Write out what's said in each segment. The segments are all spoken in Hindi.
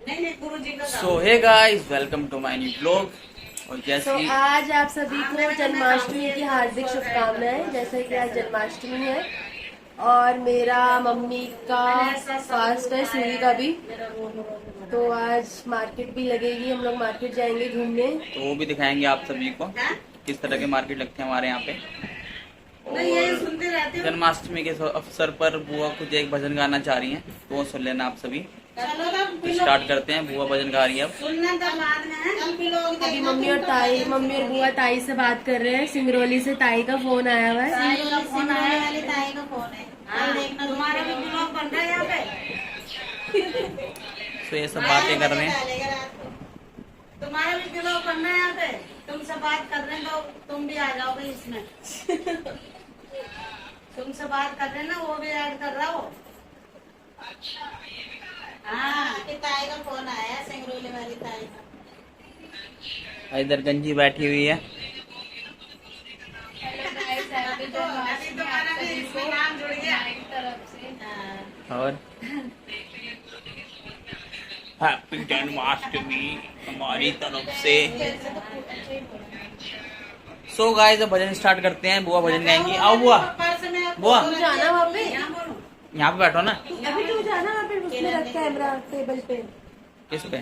So hey guys, welcome to my new blog. और जैसे आज आप सभी को जन्माष्टमी की हार्दिक शुभकामनाएं। जैसे कि आज जन्माष्टमी है और मेरा मम्मी का फास्ट है, सूरी का भी। तो आज मार्केट भी लगेगी, हम लोग मार्केट जाएंगे घूमने। तो वो भी दिखाएंगे आप सभी को किस तरह के मार्केट लगते हैं हमारे यहाँ पे। और जन्माष्टमी के अवसर पर बुआ कुछ एक भजन गाना चाह रही हैं, तो वो सुन लेना आप सभी। स्टार्ट करते हैं। बुआ भजन गा रही है अब। अभी मम्मी और बुआ ताई से बात कर रहे हैं। सिंगरौली से ताई का फोन आया हुआ है। तो ये सब बातें कर रहे हैं। तुम्हारा भी ब्लॉग बनना है यहाँ पे। तुमसे बात कर रहे हैं तो तुम भी आ जाओगे इसमें। तुमसे बात कर रहे हैं ना, वो भी ऐड कर रहा हो। हाँ, कि ताई का फोन आया, सिंगरौली वाली ताई का। इधर गंजी बैठी हुई है। नाम जुड़ गया। और हैप्पी जन्माष्टमी हमारी तरफ से। सो गाइस, अब भजन स्टार्ट करते हैं। बुआ भजन गाएंगी। आओ बुआ। बुआ तू जाना वहाँ पे, यहाँ पे बैठो ना। अभी तू जाना वहाँ पे, उसमें रख कैमरा टेबल पे। किस पे?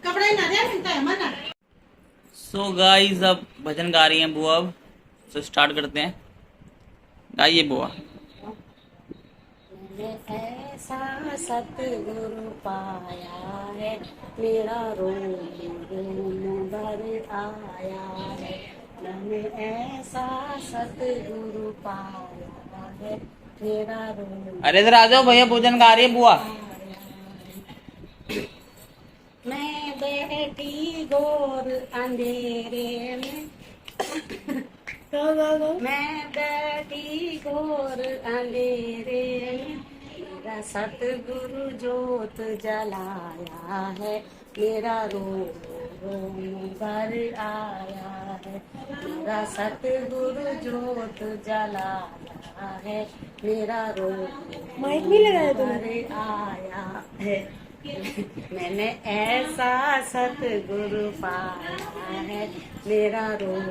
कपड़े ना दे मिलता है मना। सो गाइस, अब भजन गा रही हैं बुआ। अब सो स्टार्ट करते हैं। गाइए बुआ। ऐसा सतगुरु पाया है, मेरा रोम रोम भर आया है। मैंने ऐसा सतगुरु पाया है, मेरा रोम। अरे इधर आ जाओ भैया, भजन गा रही है बुआ। मैं बैठी घोर अंधेरे में, मैं बैठी घोर अंधेरे में, मेरा सतगुरु जोत जलाया है, मेरा रोम रोम भर आया है। मेरा सतगुरु जोत जलाया है, मेरा रोम माइक भी लगाया भर आया है। मैंने ऐसा सतगुरु पाया है, मेरा रोम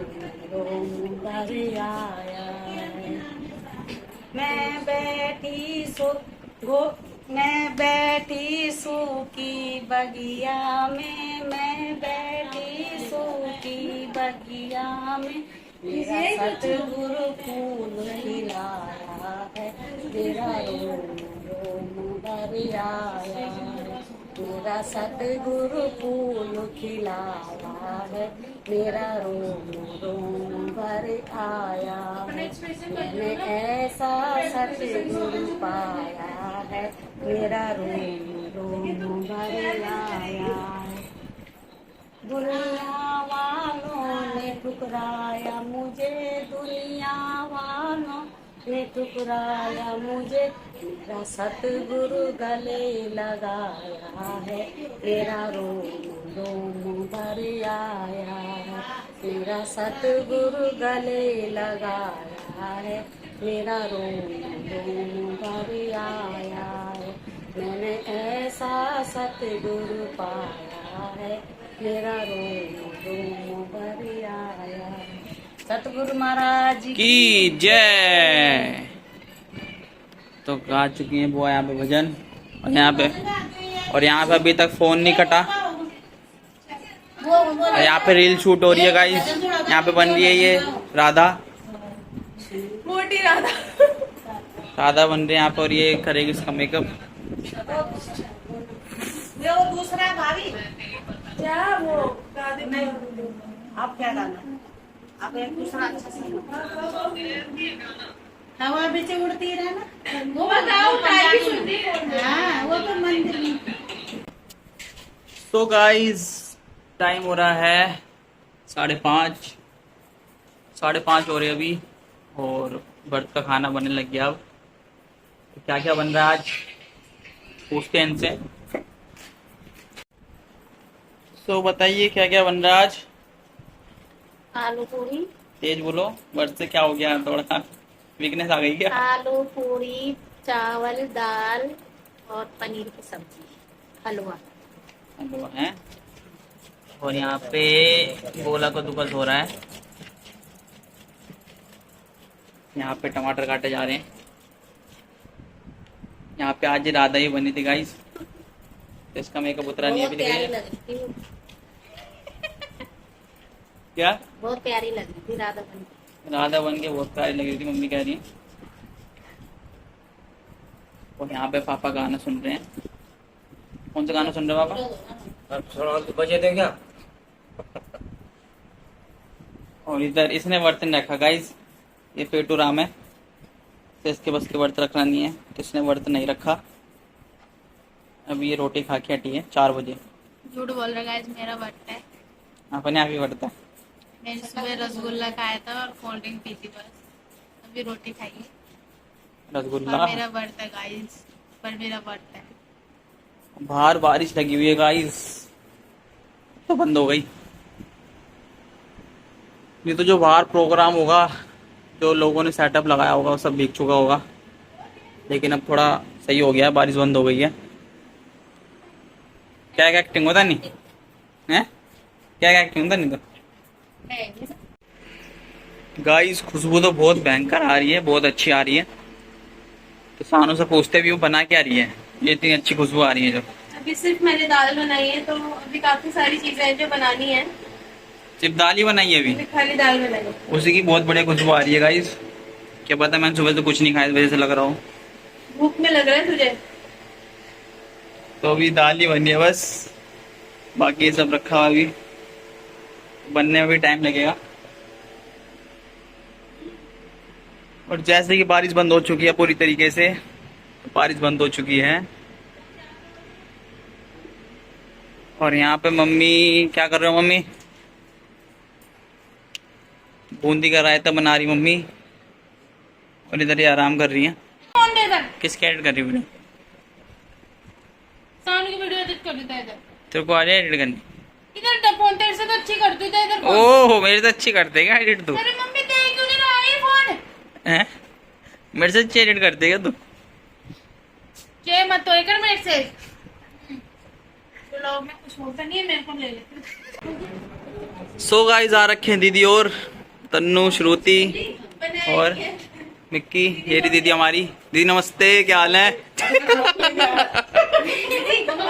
रोम भर आया है। मैं बैठी सूखी बगिया में, मैं बैठी सूखी बगिया में, मेरा सतगुरु फूल खिलाया है, मेरा रोम रोम भर आया है। मेरा सतगुरु फूल खिलाया है, मेरा रोम रोम भर आया है। मैंने ऐसा सतगुरु पाया है, मेरा रोम रोम भर आया है। दुनिया वालों ने ठुकराया मुझे, दुनिया वालों ने ठुकराया मुझे, मेरा सतगुरु गले लगाया है, मेरा रोम रोम भर आया है। मेरा सतगुरु गले लगाया है, मेरा रोम रोम भर आया है। मैंने ऐसा सतगुरु पाया है, मेरा रोम रोम भर आया है। सतगुरु महाराज की जय। तो गा चुकी हैं बुआ यहाँ पे भजन। और यहाँ पे अभी तक फोन नहीं कटा। और यहाँ पे रील शूट हो रही है गाइस। यहाँ पे बन रही है ये राधा, मोटी राधा। राधा बन रही है यहाँ पे। और ये करेगी इसका मेकअप। वो दूसरा भाभी। क्या वो आप क्या गाना? अब एक दूसरा अच्छा सा हवा बीच उड़ती रहे ना, वो बताओ। हाँ, वो तो मंदिर में। तो गाइस, टाइम हो रहा है 5:30। 5:30 हो रहे अभी। और बर्थ का खाना बनने लग गया। अब तो क्या क्या बन रहा है आज पूछते हैं इनसे। तो बताइए क्या क्या बन रहा है आज। आलू पूरी। तेज बोलो, बर्थ से क्या हो गया? थोड़ा वीकनेस आ गई क्या? आलू पूरी, चावल, दाल और पनीर की सब्जी, हलवा। हलवा है। और यहाँ पे गोला कद्दूकस हो रहा है। यहाँ पे टमाटर काटे जा रहे हैं। यहाँ पे आज राधा ही बनी थी गाइस, तो इसका मेकअप उतरा नहीं है अभी। प्यारी लग रही थी, क्या? बहुत प्यारी लग रही थी राधा बन के। राधा बन के बहुत प्यारी लग रही थी, मम्मी कह रही है। और यहाँ पे पापा गाना सुन रहे हैं। कौन सा गाना सुन रहे हैं पापा? बजे दे क्या? और इधर इसने बर्तन रखा गाइस, ये पेटू राम है, तो इसके बस के बर्तन रखना नहीं है, तो इसने बर्तन नहीं रखा। अभी ये रोटी खा के हटी है 4 बजे। झूठ बोल रहा गाइस, मेरा बर्थडे है। अपने आप ही बढ़ता है। मैंने सुबह रसगुल्ला खाया था और कोल्ड ड्रिंक पी थी, बस अभी रोटी खाई है। रसगुल्ला। और मेरा बर्थडे गाइस, पर मेरा बर्थडे है। बाहर बारिश लगी हुई है गाइस, तो बंद हो गई। ये तो जो बाहर प्रोग्राम होगा, जो लोगों ने सेटअप लगाया होगा, वो सब भीग चुका होगा। लेकिन अब थोड़ा सही हो गया, बारिश बंद हो गई है। क्या क्या एक्टिंग होता नहीं है? क्या क्या एक्टिंग होता नहीं तो गाइस, खुशबू तो बहुत भयंकर आ रही है, बहुत अच्छी आ रही है। तो सानू से पूछते भी वो बना क्या रही है, ये इतनी अच्छी खुशबू आ रही है जो। अभी सिर्फ मैंने दाल बनाई है, तो अभी काफी सारी चीजें हैं जो बनानी है। सिर्फ दाल ही बनाई है अभी? अभी खाली दाल बनाई है। उसी की बहुत बढ़िया खुशबू आ रही है गाइस। क्या पता, मैंने सुबह से कुछ नहीं खाया, इस वजह से लग रहा हूँ। भूख में लग रहा है तुझे? तो अभी दाल ही बनी है बस, बाकी ये सब रखा हुआ, अभी बनने में भी टाइम लगेगा। और जैसे कि बारिश बंद हो चुकी है पूरी तरीके से, तो बारिश बंद हो चुकी है। और यहाँ पे मम्मी क्या कर रहे हो? मम्मी बूंदी का रायता बना रही मम्मी, और इधर ये आराम कर रही है। कौन दे इधर? किसकी एडिट कर रही वीडियो? साउंड की वीडियो एडिट कर देता है इधर। तेरे को आ रही है एडिट करनी? इधर फोन तेरे से तो अच्छी कर देता है इधर। ओह, मेरे से अच्छी करते क्या एडिट तू? अरे मम्मी तेरे क्यों नहीं रहा ये फोन? हैं? मेरे से अच्छी एडिट करते क्या तू? ये मत तो कर मेरे से। चलो मैं कुछ बोलता नहीं है, मेरे को ले ले। सो गाइस, आ रखे हैं दीदी और तन्नू, श्रुति और मिक्की। ये रही दीदी हमारी। दीदी नमस्ते, क्या हाल है?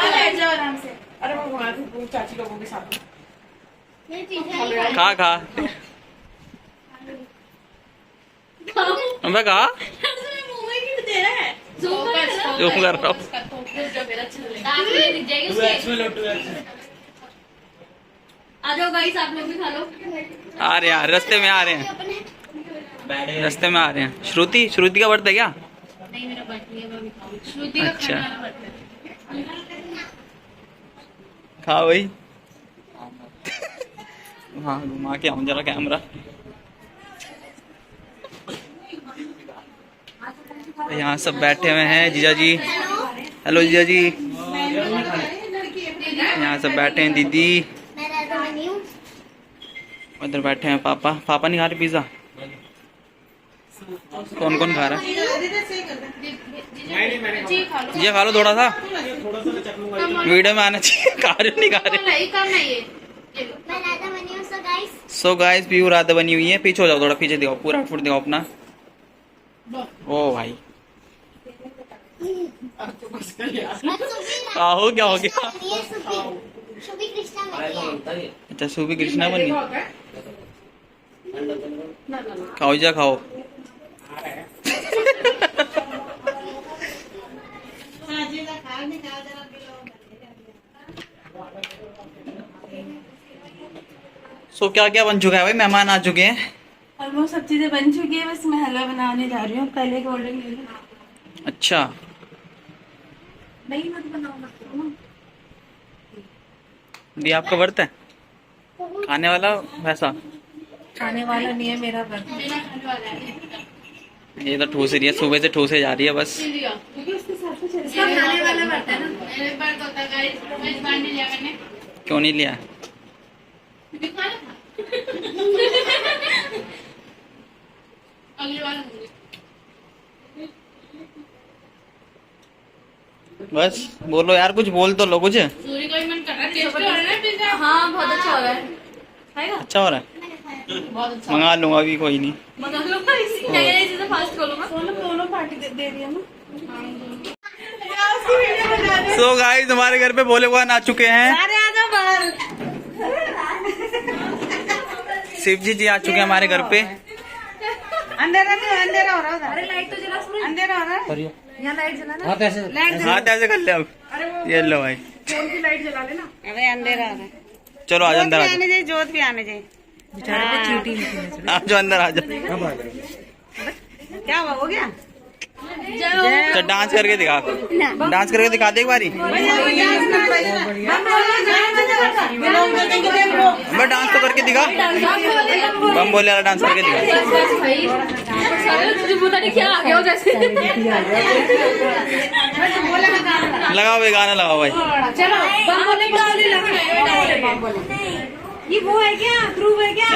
बैठ जाओ आराम से। अरे वो चाची लोगों के साथ खा खा अबे खा, जूम जो कर रहा हूँ। आ जाओ गाइस, आप लोग भी खा लो। आ रहे हैं, रास्ते में आ रहे हैं, रास्ते में आ रहे हैं। श्रुति का बर्थडे क्या? नहीं, मेरा बर्थडे है, मैं भी खाऊं। श्रुति का अच्छा। खाने वाला बर्थडे है। खा भाई। हाँ, घुमा के आऊँ जरा कैमरा। यहाँ सब बैठे हुए हैं, जीजा जी। हेलो जीजा जी। यहाँ सब बैठे हैं, दीदी उधर बैठे हैं, पापा नहीं खा रहे पिज्जा? कौन कौन खा रहा है? जी खा लो। ये खा लो थोड़ा सा, वीडियो में आना चाहिए। खा रहे हो नहीं खा रहे? नहीं करना ये लो। सो गाइस, पीयू राधा बनी हुई है। पीछे हो जाओ, थोड़ा पीछे दिखाओ, पूरा आउटफिट दिखाओ अपना। ओ भाई, हो क्या हो गया? अच्छा, सुबी कृष्णा बनी। खाओ जा, खाओ। सो क्या क्या बन चुका है भाई? मेहमान आ चुके हैं। ऑलमोस्ट सब चीजें बन चुकी है, बस मैं हलवा बनाने जा रही हूँ। पहले कोल्ड ड्रिंक ले लो। अच्छा, नहीं मत बनाओ, मत करो। ये आपका व्रत है? खाने वाला वैसा? खाने वाला नहीं है मेरा बर्थ। बिना खाने वाला है। ये तो ठूस रही है, सुबह से ठूसे जा रही है बस। इसका खाने वाला बर्थ है ना। मेरे बर्थ होता है गाइस, मैं इस बार नहीं लिया मैंने। क्यों नहीं लिया? दिखा ना। अगली बार लूंगी। बस बोलो यार, कुछ बोल तो लो कुछ। सूर्य का भी मन कर रहा है। हाँ बहुत अच्छा हो रहा है। खाएगा? अच्छा हो रहा है, बहुत अच्छा। मंगा लूंगा अभी, कोई नहीं। मंगा लो क्या ये चीजें फास्ट खोलूंगा। दोनों पार्टी दे रही है ना। सो गाइस हमारे घर पे भोले भगवान आ चुके हैं। अरे आ जाओ बाहर। शिव जी आ चुके हैं हमारे घर पे। अंधेरा नहीं, अंधेरा हो रहा है। अरे लाइट तो जला, अंधेरा हो रहा है। यहाँ लाइट जलाना। हाथ ऐसे कर ले अब। ये लो भाई, फोन की लाइट जला लेना। अरे अंधेरा हो रहा है। चलो आज अंदर आ जाओ। आने जाए, जोत भी आने जाए। आ जाओ अंदर आ जाओ। क्या हुआ, हो गया? तो डांस करके दिखा, डांस करके दिखा दे एक बारी। मैं डांस तो करके दिखा, बम बोले वाला डांस करके दिखा। पता नहीं क्या आ गया जैसे। लगाओ भाई, गाना लगाओ भाई। चलो बम बोले ये वो है क्या, ध्रुव है क्या?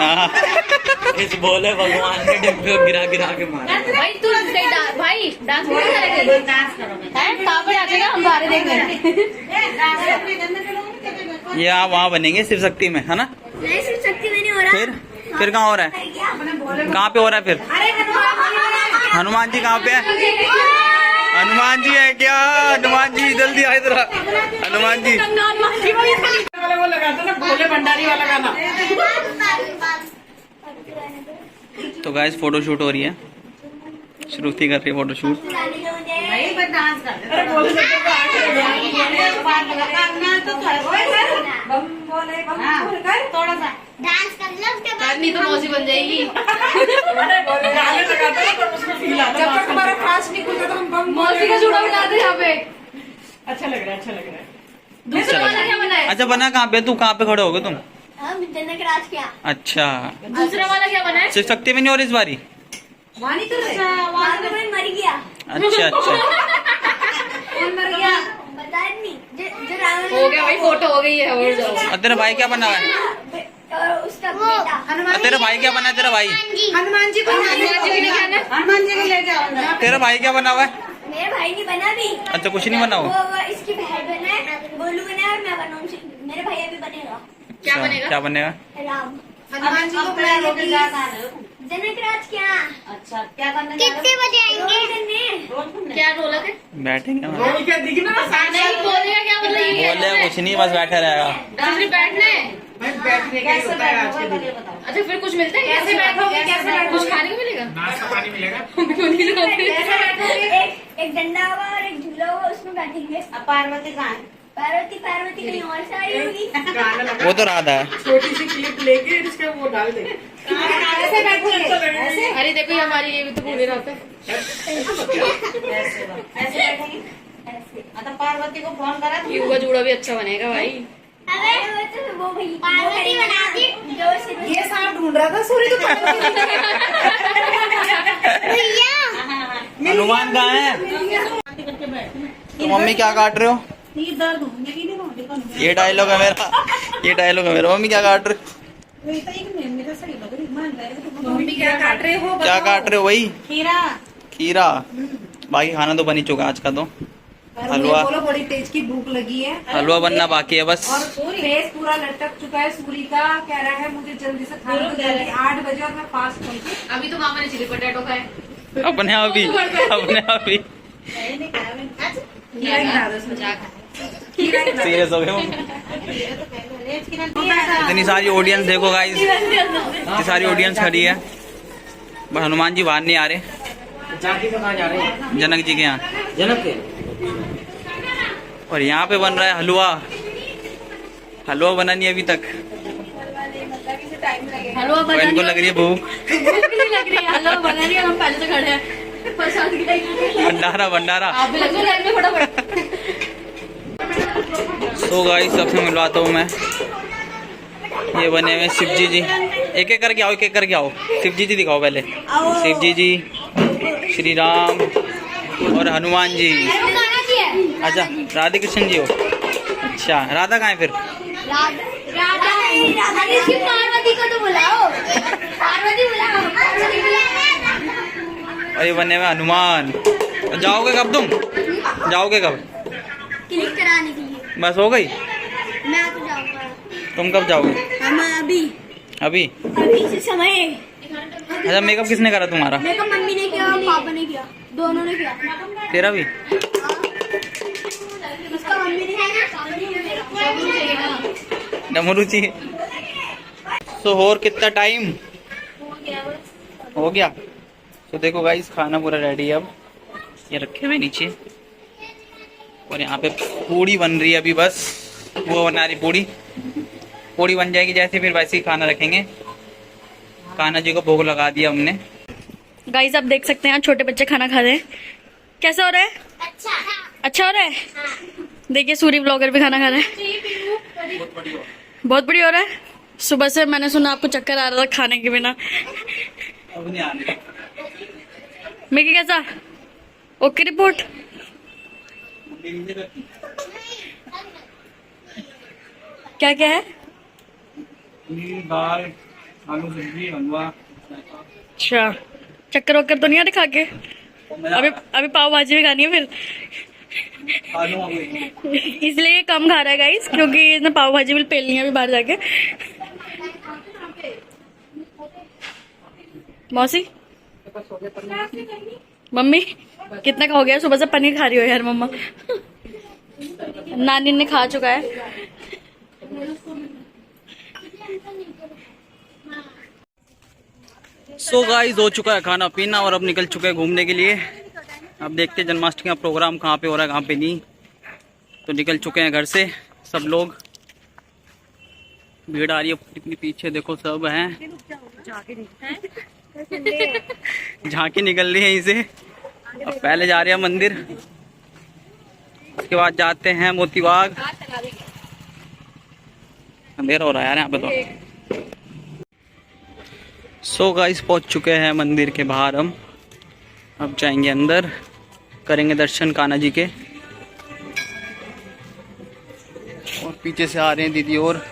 इस भोले भगवान ने डिब्बे गिरा गिरा के मारा। भाई तू भाई डांस नहीं करेगा? डांस करो। कहाँ पे जाएगा? हम बाहर देख रहे हैं। ये आप वहाँ बनेंगे शिव शक्ति में, है ना? नहीं सिर्फ शक्ति में नहीं हो रहा। फिर कहाँ हो रहा है? कहाँ पे हो रहा है फिर? हनुमान जी कहाँ पे है? हनुमान जी है क्या? हनुमान जी जल्दी आ इधर। हनुमान जी वो लगाता ना भोले भंडारी वाला गाना। तो गाइस फोटो शूट हो रही है, श्रुति कर रही है फोटो शूट। भाई बस डांस कर। थोड़ा सा डांस कर लो उसके बाद नहीं तो मौसी बन जाएगी। जब तक हमारा फास्ट नहीं खुलता तो हम मौसी का जुड़ा बना दे यहाँ पे। अच्छा लग रहा है, अच्छा लग रहा है। दूसरा वाला क्या बना है? अच्छा बना कहाँ पे? तू कहाँ पे खड़े हो गए तुम? हम जनक राज क्या अच्छा, दूसरा वाला क्या बना है? शिव शक्ति में नहीं हो रही इस बारी? वहाँ नहीं तो वहाँ पे कोई मर गया अच्छा अच्छा, कौन मर गया? बता नहीं जो रावण हो गया भाई, फोटो हो गई है। और जाओ। और तेरा भाई क्या बना हुआ है? और उसका बेटा और तेरा भाई क्या बना है? तेरा भाई, हनुमान जी को हनुमान जी को ले जाओ अंदर। तेरा भाई क्या बना हुआ है? मेरा भाई नहीं बना भी। अच्छा कुछ नहीं बना हुआ। वो इसकी बहन बना है, गोलू बना है और मैं बनाऊँ। मेरा भैया भी बनेगा क्या अच्छा, बनेगा? क्या बनेगा? राम। हनुमान जी को प्यार होकर जा रहे हो। जनक राज क्या अच्छा क्या करने जा रहे कितने बजे आएंगे? हो? क्या ढोलक है? बैठेंगे हम। नहीं बोलेगा क्या मतलब? ये बोले कुछ नहीं, बस बैठा रहेगा। सिर्फ बैठना है। कैसे बैठोगे पहले बताओ। अच्छा फिर कुछ मिलता है? कैसे बैठोगे? कैसे बैठोगे? कुछ खाने को मिलेगा? नाश्ता पानी मिलेगा? कैसे बैठोगे? एक डंडा होगा और एक झूला होगा, उसमें बैठेंगे। अब पार्वती कहाँ है? पार्वती कहीं और से आई होगी। वो तो राधा है। छोटी सी क्लिप लेके इसके वो डाल दे। कैसे बैठोगे? ऐसे अरे देखो ये हमारी ये भी तो पूरी रात है। ऐसे बैठेंगे। तो पार्वती को फोन करा युग का जूड़ा भी अच्छा बनेगा भाई। अरे वो भैया पार्वती बना दी। ये सांप ढूंढ रहा था सूर्य तो भैया हनुमान कहाँ है? तो मम्मी क्या काट रहे हो? ये दर्द होंगे कि नहीं होंगे? ये डायलॉग है मेरा, ये डायलॉग है मेरा। मम्मी क्या काट रहे हो? मेरा सही लग रही मान रहा है। मम्मी क्या काट रहे हो? क्या काट रहे हो? वही खीरा। खीरा। बाकी खाना तो बन ही चुका आज का। तो हलवा, बोलो बड़ी तेज की भूख लगी है हलवा बनना बाकी है बस। और फेस पूरा लटक चुका है। सूरी का कह रहा है मुझे जल्दी से खाना दो, जल्दी 8 बजे और मैं फास्ट हूँ। अभी तो मामा ने चिली पटेटो खाए। अपने आप ही, अपने आप ही सीरियस हो गए मम्मी। इतनी सारी ऑडियंस देखो गाइस, इतनी सारी ऑडियंस खड़ी है, बस हनुमान जी बाहर नहीं आ रहे। जनक जी के यहाँ, जनक के। और यहाँ पे बन रहा है हलवा। हलवा बना नहीं अभी तक। हलवा और बना इनको लग रही है भूख। नहीं लग रही है। हलवा बना रही है, हम पहले से खड़े हैं। प्रसाद की भंडारा भंडारा। आप भी लग जाओ लाइन में फटाफट। तो गाइस सबसे मिलवाता हूँ मैं। ये बने हुए शिव जी। एक एक करके आओ, एक एक करके आओ। शिव जी दिखाओ पहले। शिव जी, श्री राम और हनुमान जी। अच्छा राधे कृष्ण जी हो। अच्छा राधा कहाँ है फिर? राधा पार्वती को तो बुलाओ। पार्वती बुलाओ। और ये बने हुए हनुमान। जाओगे कब तुम? जाओगे कब? क्लिक कराने के लिए बस हो गई। मैं तो जाऊँ। तुम कब जाओगे? हम अभी अभी? अभी से समय। अच्छा, मेकअप किसने करा तुम्हारा? मेकअप मम्मी ने किया और पापा ने किया, दोनों ने किया। तेरा भी? इसका मम्मी ने डमरू चाहिए। तो और कितना टाइम हो गया? तो देखो गाइस, खाना पूरा रेडी है। अब ये रखे हुए नीचे, और यहाँ पे पूड़ी बन रही है अभी। बस वो बना रही पूड़ी। पूड़ी बन जाएगी जैसे, फिर वैसे ही खाना रखेंगे। कान्हा जी को भोग लगा दिया हमने। गाइस आप देख सकते हैं यहाँ छोटे बच्चे खाना खा रहे हैं। कैसा हो रहा है? अच्छा हो रहा है। देखिए सूरी ब्लॉगर भी खाना खा रहा है। बहुत बढ़िया हो रहा है। सुबह से मैंने सुना आपको चक्कर आ रहा था खाने के बिना। अब नहीं आने। मिकी कैसा? Okay report. क्या क्या है? दाल, आलू सब्जी, हलवा। अच्छा, चक्कर वक्कर तो नहीं आ रहे खा के? अभी पाव भाजी भी खानी है फिर। इसलिए ये कम खा रहा है गाइस, क्योंकि इसने पाव भाजी भी पेलनी है अभी बाहर जाके। मौसी, मम्मी कितना का हो गया? सुबह से पनीर खा रही हो यार मम्मा। नानी ने खा चुका है। सो गाइस, हो चुका है खाना पीना और अब निकल चुके हैं घूमने के लिए। अब देखते हैं जन्माष्टमी का प्रोग्राम कहाँ पे हो रहा है, कहाँ पे नहीं। तो निकल चुके हैं घर से सब लोग। भीड़ आ रही है इतनी, पीछे देखो सब हैं। झांकी निकल रही है यहीं से। अब पहले जा रहे हैं मंदिर, उसके बाद जाते हैं मोती बाग। अंधेरा हो रहा है यार यहाँ पे तो। सो गाइस, पहुंच चुके हैं मंदिर के बाहर हम। अब जाएंगे अंदर, करेंगे दर्शन कान्हा जी के। और पीछे से आ रहे हैं दीदी और।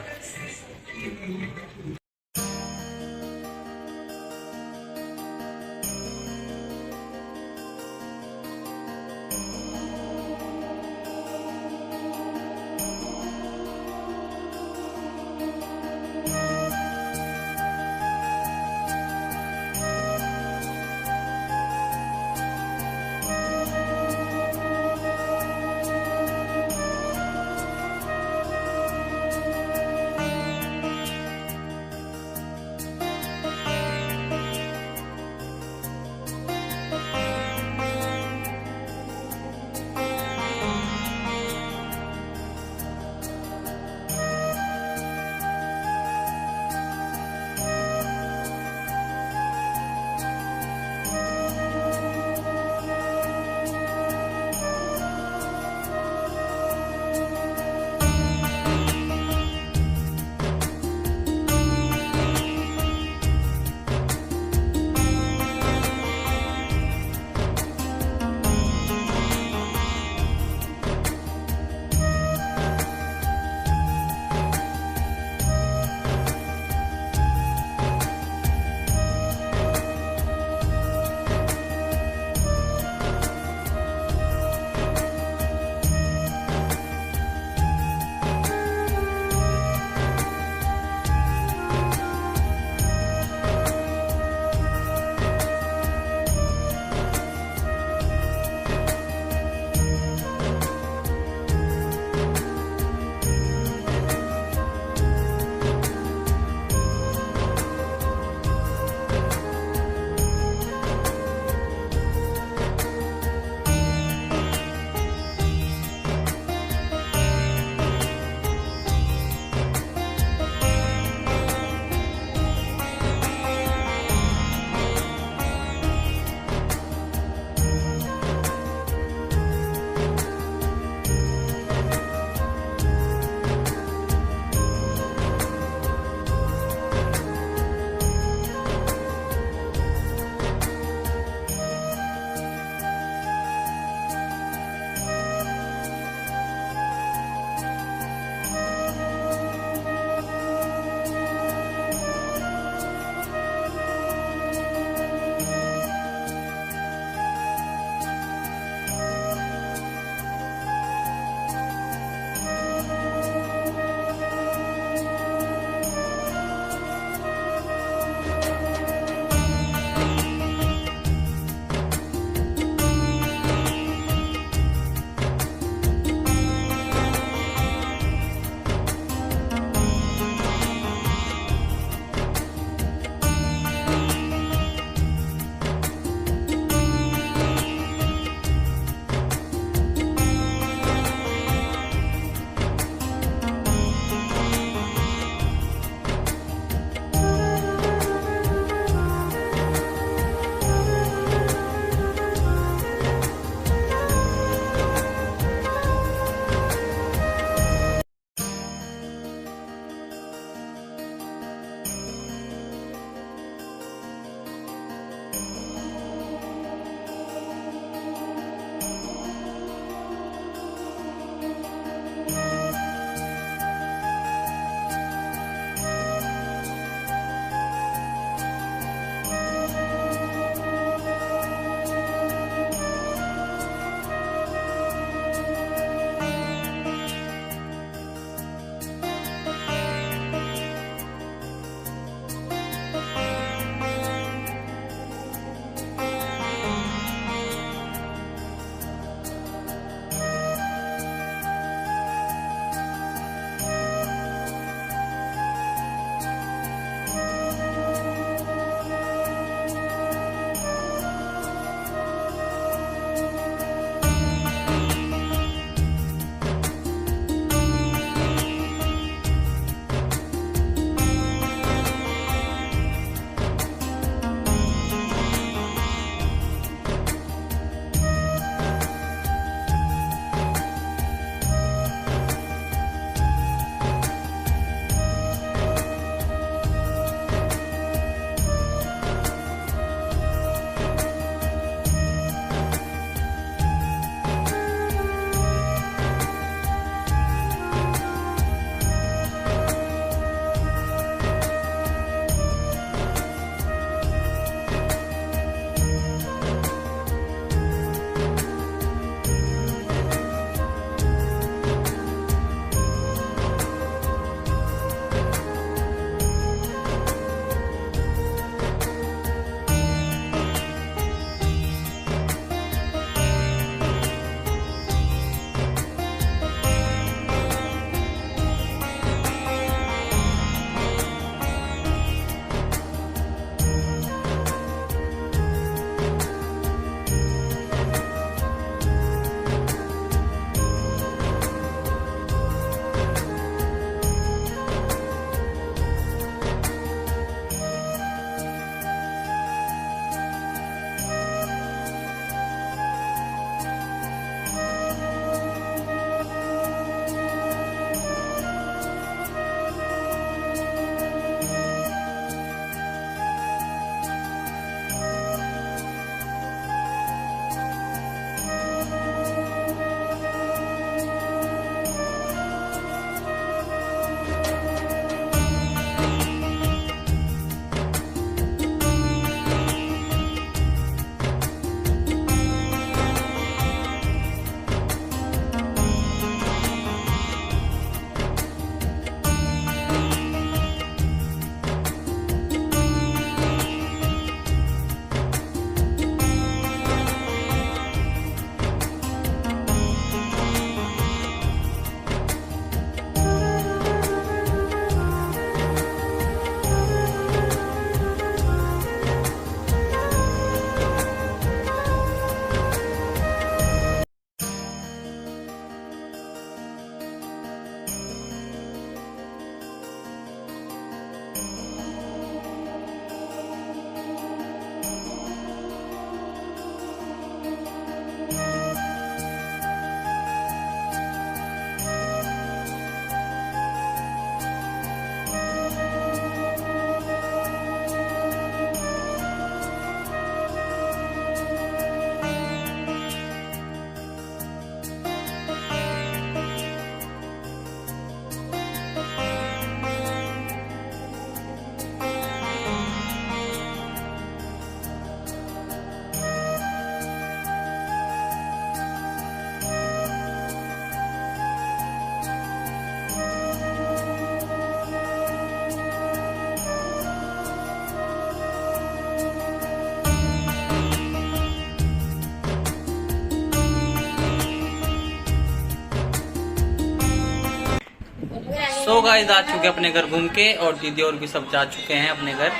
सो गाइस आ चुके अपने घर घूम के, और दीदी और भी सब जा चुके हैं अपने घर।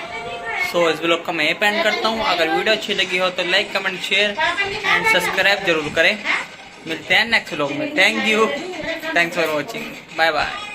सो इस ब्लॉग का मैं यहीं एंड करता हूँ। अगर वीडियो अच्छी लगी हो तो like comment share and subscribe जरूर करें। मिलते हैं नेक्स्ट व्लॉग में। Thank you, thanks for watching, bye bye.